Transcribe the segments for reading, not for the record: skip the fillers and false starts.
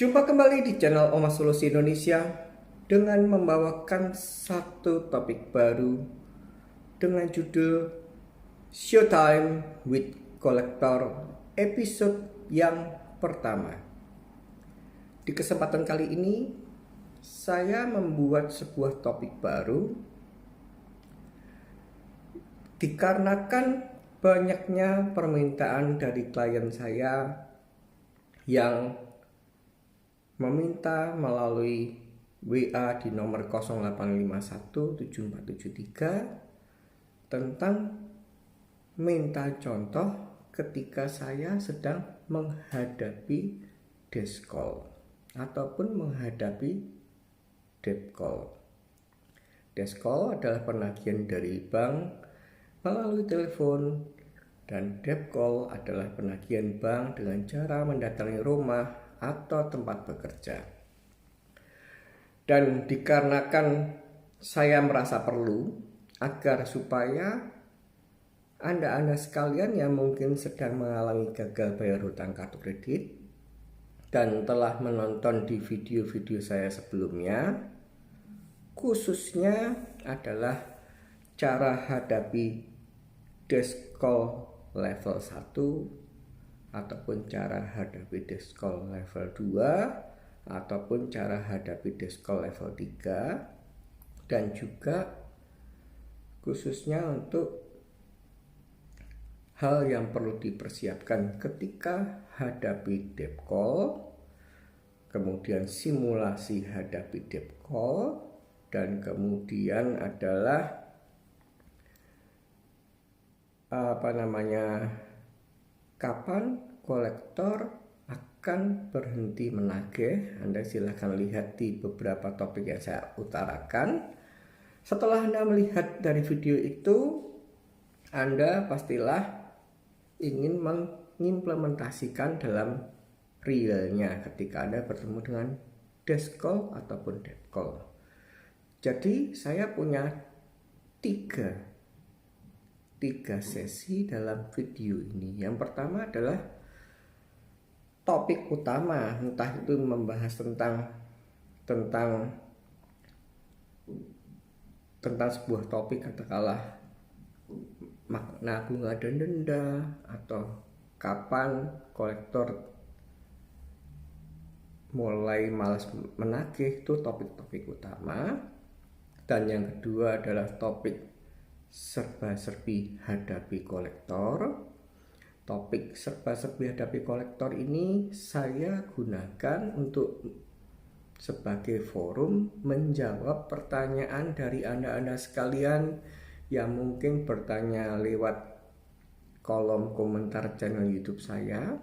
Jumpa kembali di channel Oma Solusi Indonesia dengan membawakan satu topik baru dengan judul Showtime with Collector episode yang pertama. Di kesempatan kali ini saya membuat sebuah topik baru dikarenakan banyaknya permintaan dari klien saya yang meminta melalui WA di nomor 08517473 tentang minta contoh ketika saya sedang menghadapi desk call ataupun menghadapi debt call. Desk call adalah penagihan dari bank melalui telepon, dan debt call adalah penagihan bank dengan cara mendatangi rumah atau tempat bekerja. Dan dikarenakan saya merasa perlu agar supaya Anda sekalian yang mungkin sedang mengalami gagal bayar hutang kartu kredit dan telah menonton di video-video saya sebelumnya, khususnya adalah cara hadapi desk call level 1 ataupun cara hadapi desk call level 2 ataupun cara hadapi desk call level 3, dan juga khususnya untuk hal yang perlu dipersiapkan ketika hadapi debt call, kemudian simulasi hadapi debt call, dan kemudian adalah kapan kolektor akan berhenti menagih. Anda silahkan lihat di beberapa topik yang saya utarakan. Setelah Anda melihat dari video itu, Anda pastilah ingin mengimplementasikan dalam realnya ketika Anda bertemu dengan desk call ataupun debt call. Jadi saya punya tiga sesi dalam video ini. Yang pertama adalah topik utama, entah itu membahas tentang sebuah topik, katakanlah makna bunga dan denda, atau kapan kolektor mulai malas menagih, itu topik-topik utama. Dan yang kedua adalah topik serba-serbi hadapi kolektor. Topik serba-serbi hadapi kolektor ini saya gunakan untuk sebagai forum menjawab pertanyaan dari Anda sekalian yang mungkin bertanya lewat kolom komentar channel YouTube saya,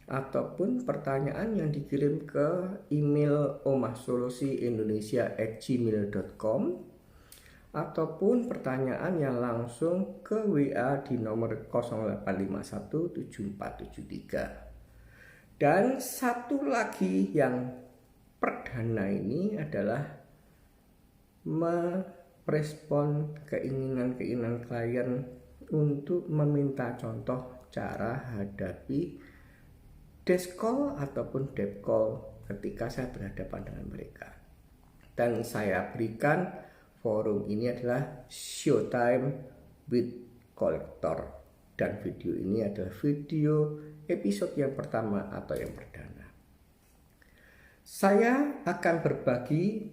ataupun pertanyaan yang dikirim ke email omahsolusiindonesia@gmail.com, ataupun pertanyaan yang langsung ke WA di nomor 08517473. Dan satu lagi yang perdana ini adalah merespon keinginan klien untuk meminta contoh cara hadapi desk call ataupun debt call ketika saya berhadapan dengan mereka. Dan saya berikan forum ini adalah Showtime with Collector, dan video ini adalah video episode yang pertama atau yang perdana. Saya akan berbagi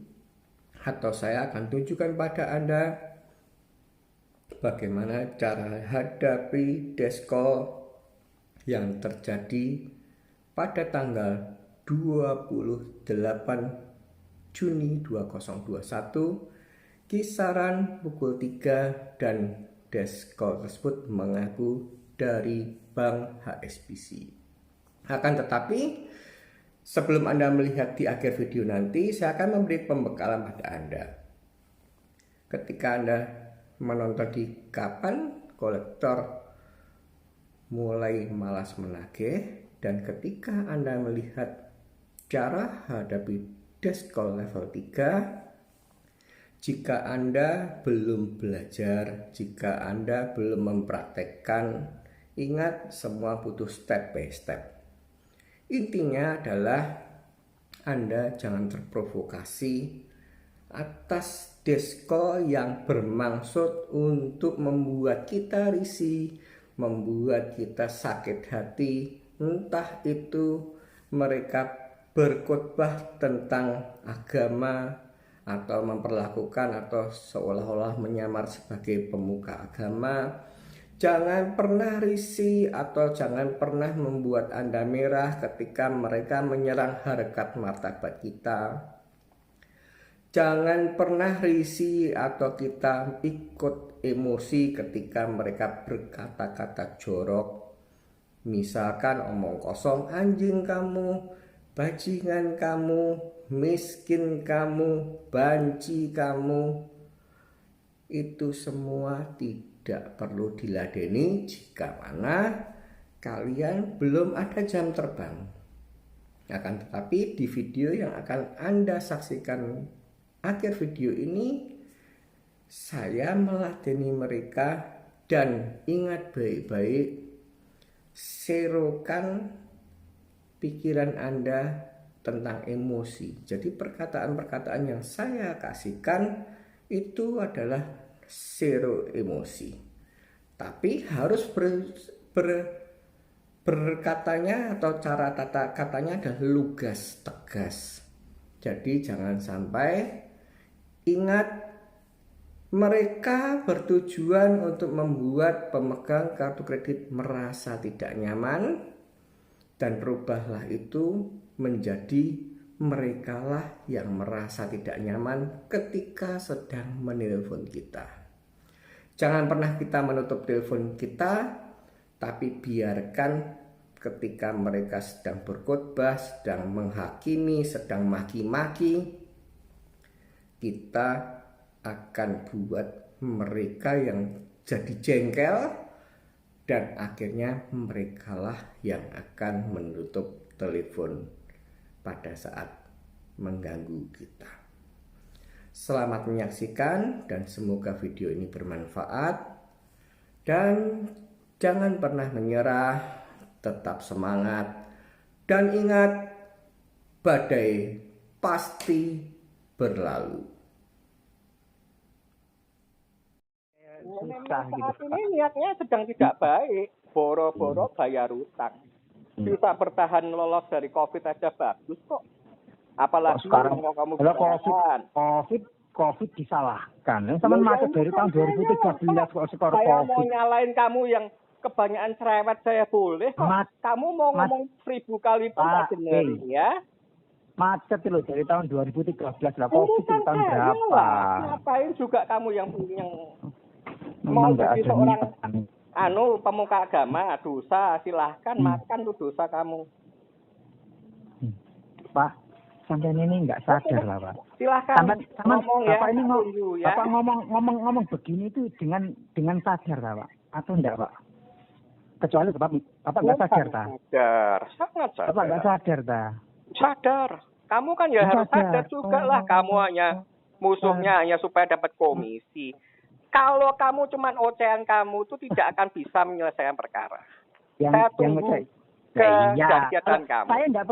atau saya akan tunjukkan pada Anda bagaimana cara hadapi desk call yang terjadi pada tanggal 28 Juni 2021 kisaran pukul 3, dan desk call tersebut mengaku dari Bank HSBC. Akan tetapi sebelum Anda melihat di akhir video nanti, saya akan memberi pembekalan pada Anda. Ketika Anda menonton di kapan kolektor mulai malas menagih, dan ketika Anda melihat cara hadapi desk call level 3, jika Anda belum belajar, jika Anda belum mempraktekkan, ingat semua butuh step by step. Intinya adalah Anda jangan terprovokasi atas deskol yang bermaksud untuk membuat kita risih, membuat kita sakit hati. Entah itu mereka berkhotbah tentang agama atau memperlakukan atau seolah-olah menyamar sebagai pemuka agama. Jangan pernah risih atau jangan pernah membuat Anda merah ketika mereka menyerang harkat martabat kita. Jangan pernah risih atau kita ikut emosi ketika mereka berkata-kata jorok. Misalkan omong kosong, anjing kamu, bajingan kamu, miskin kamu, banci kamu. Itu semua tidak perlu diladeni jika mana kalian belum ada jam terbang. Akan tetapi di video yang akan Anda saksikan akhir video ini, saya meladeni mereka. Dan ingat baik-baik, serokan pikiran Anda tentang emosi. Jadi perkataan-perkataan yang saya kasihkan itu adalah zero emosi. Tapi harus berkatanya atau cara tata katanya adalah lugas, tegas. Jadi jangan sampai, ingat, mereka bertujuan untuk membuat pemegang kartu kredit merasa tidak nyaman, dan rubahlah itu menjadi merekalah yang merasa tidak nyaman ketika sedang menelpon kita. Jangan pernah kita menutup telepon kita, tapi biarkan ketika mereka sedang berkhotbah, sedang menghakimi, sedang maki-maki, kita akan buat mereka yang jadi jengkel, dan akhirnya merekalah yang akan menutup telepon pada saat mengganggu kita. Selamat menyaksikan dan semoga video ini bermanfaat, dan jangan pernah menyerah, tetap semangat, dan ingat, badai pasti berlalu. Memang saat ini niatnya sedang tidak baik, boro-boro bayar utang. Bisa bertahan lolos dari COVID aja bagus kok. Apalagi sekarang mau kamu COVID disalahkan. Sama macet dari tahun 2013 kok skor saya COVID. mau nyalain kamu yang kebanyakan cerewet, saya boleh kok. Kamu mau ngomong 1000 kali pun tak dengerin ya. Macet loh dari tahun 2013 lah. COVID itu tahun berapa? Ngapain juga kamu yang mau jadi seorang pemuka agama, dosa, silahkan makan tuh dosa kamu. Pak, sampean ini nggak sadar lah Pak. Silahkan ngomong ya. Bapak ini Bapak ngomong begini itu dengan sadar lah Pak, atau enggak Pak? Kecuali Bapak nggak sadar tak? Sadar, sangat sadar. Bapak nggak sadar tak? Sadar. Kamu kan ya harus sadar juga lah. Kamu hanya musuhnya hanya supaya dapat komisi. Kalau kamu cuma ocehan, kamu tuh tidak akan bisa menyelesaikan perkara. Saya tunggu kejadian kamu. Saya enggak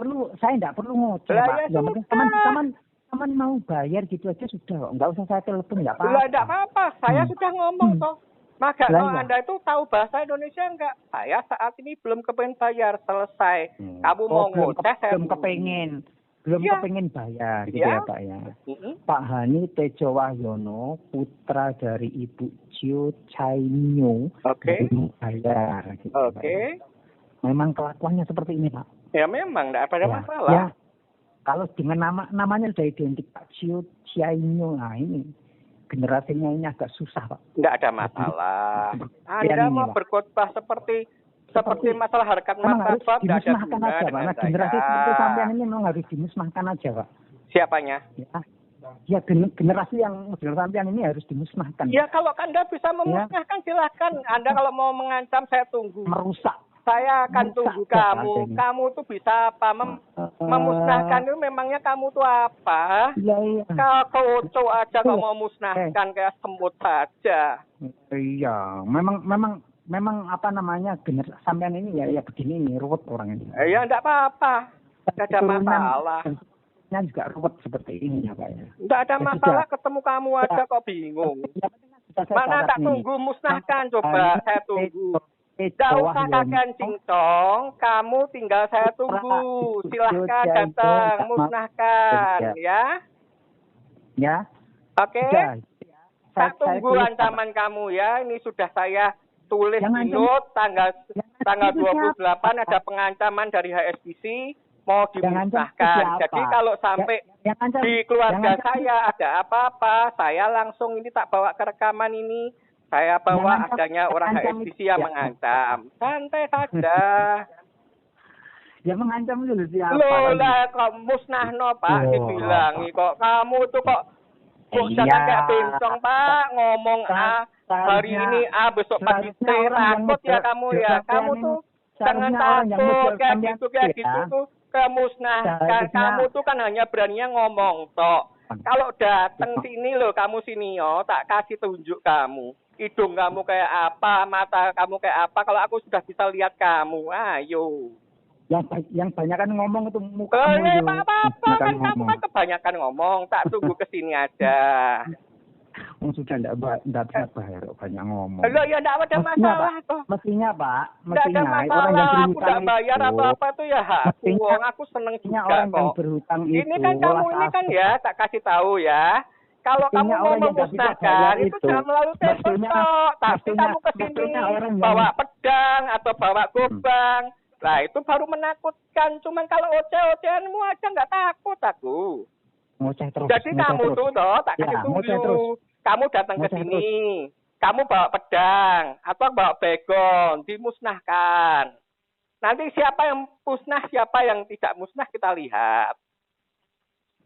perlu ngoceh, Pak. Yang penting teman mau bayar gitu aja sudah kok. Enggak usah saya telepon, enggak apa-apa. Enggak apa-apa. Saya sudah ngomong toh. Maka kalau Anda itu tahu bahasa Indonesia enggak? Saya saat ini belum kepengen bayar, selesai. Kamu mau ngoceh, saya belum kepengen bayar gitu ya Pak ya. Pak Hani Tejo Wahyono, putra dari Ibu Chiu Chainyo, bayar gitu, Pak. Memang kelakuannya seperti ini Pak. Ya memang tidak ada masalah. Ya, kalau dengan namanya sudah identik Pak Chiu Chainyo, nah ini generasinya ini agak susah Pak. Tidak ada masalah. Anda mau berkhotbah seperti masalah harkat martabat, tidak ada gunanya aja, Pak. Nah, generasi seperti sampean ini memang harus dimusnahkan aja, Pak. Siapanya? Ya generasi yang model sampean ini harus dimusnahkan. Ya kalau Anda bisa memusnahkan silakan. Anda kalau mau mengancam saya tunggu. Merusak. Saya akan tunggu kamu. Kamu tuh bisa apa? Memusnahkan itu memangnya kamu tuh apa? Iya. Kalau kocok aja kalau mau musnahkan kayak semut saja. Iya, memang apa namanya sampean ini ya begini nih ruwet orang ini. Ya enggak apa-apa. Enggak ada masalah. prosesnya juga ruwet seperti ini ya Pak ya. Tidak ada masalah, ketemu kamu aja kok bingung. Mana tak tunggu, musnahkan coba, saya tunggu. Tidak usah kakek cincong, kamu tinggal saya tunggu. Silahkan datang, musnahkan, ya. Ya. Oke. Saya tunggu ancaman kamu ya. Ini sudah saya tulis di note tanggal 28 ada pengancaman dari HSBC mau dimusnahkan. Jadi kalau sampai di keluarga saya ada apa-apa, saya langsung ini tak bawa ke rekaman ini. Saya bawa adanya orang HSBC yang mengancam. Santai saja. Ya mengancam dulu siapa? Loh lah kok musnahno Pak dibilang kok kamu tuh kok jangan kayak bencong Pak ngomong A hari ini A besok pagi T takut ya kamu ya. Kamu tuh jangan takut kayak gitu tuh kemusnahkan. Kamu tuh kan hanya beraninya ngomong tok. Kalau datang sini loh kamu sini yo tak kasih tunjuk kamu. Hidung kamu kayak apa, mata kamu kayak apa. Kalau aku sudah bisa lihat kamu, ayo. Yang banyak kan ngomong itu muka kamu. Apa-apa kan kamu kan kebanyakan ngomong. Tak tunggu ke sini aja. Sudah enggak bisa bayar banyak ngomong. Loh ya enggak ada masalah toh. Mestinya Pak, enggak ada masalah. Aku enggak bayar apa-apa tuh ya hakku. Aku seneng juga orang kok. Yang berhutang itu. Ini kan kamu ini kan ya tak kasih tahu ya. Kalau kamu mau memusnahkan itu jangan melalui telepon kok. Tapi kamu kesini bawa pedang atau bawa gobang. Nah itu baru menakutkan. Cuman kalau oceh-ocehanmu aja nggak takut aku. Ngoceh terus. Jadi kamu tuh toh tak kasih tunjuk. Kamu datang ke sini. Kamu bawa pedang atau bawa begon dimusnahkan. Nanti siapa yang musnah, siapa yang tidak musnah kita lihat.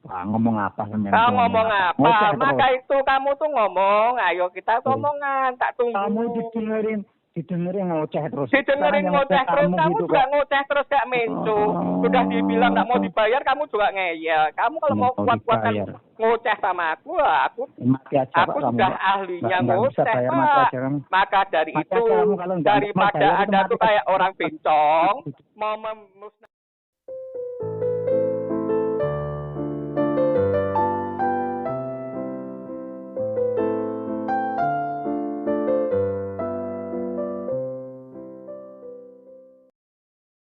Wah, ngomong apa sebenarnya? Ngomong apa? Maka itu kamu tuh ngomong, ayo kita ngomongan, tak tunggu. Kamu didengerin ngoceh terus. Didengerin ngoceh terus, kamu juga ngoceh terus kayak menco. Sudah dibilang nggak mau dibayar, kamu juga ngeyel. Kamu kalau mau kuat-kuatan ngoceh sama aku sudah ahlinya ngoceh Pak. Maka dari itu, daripada Anda tuh kayak orang bencong, mau memusnahkan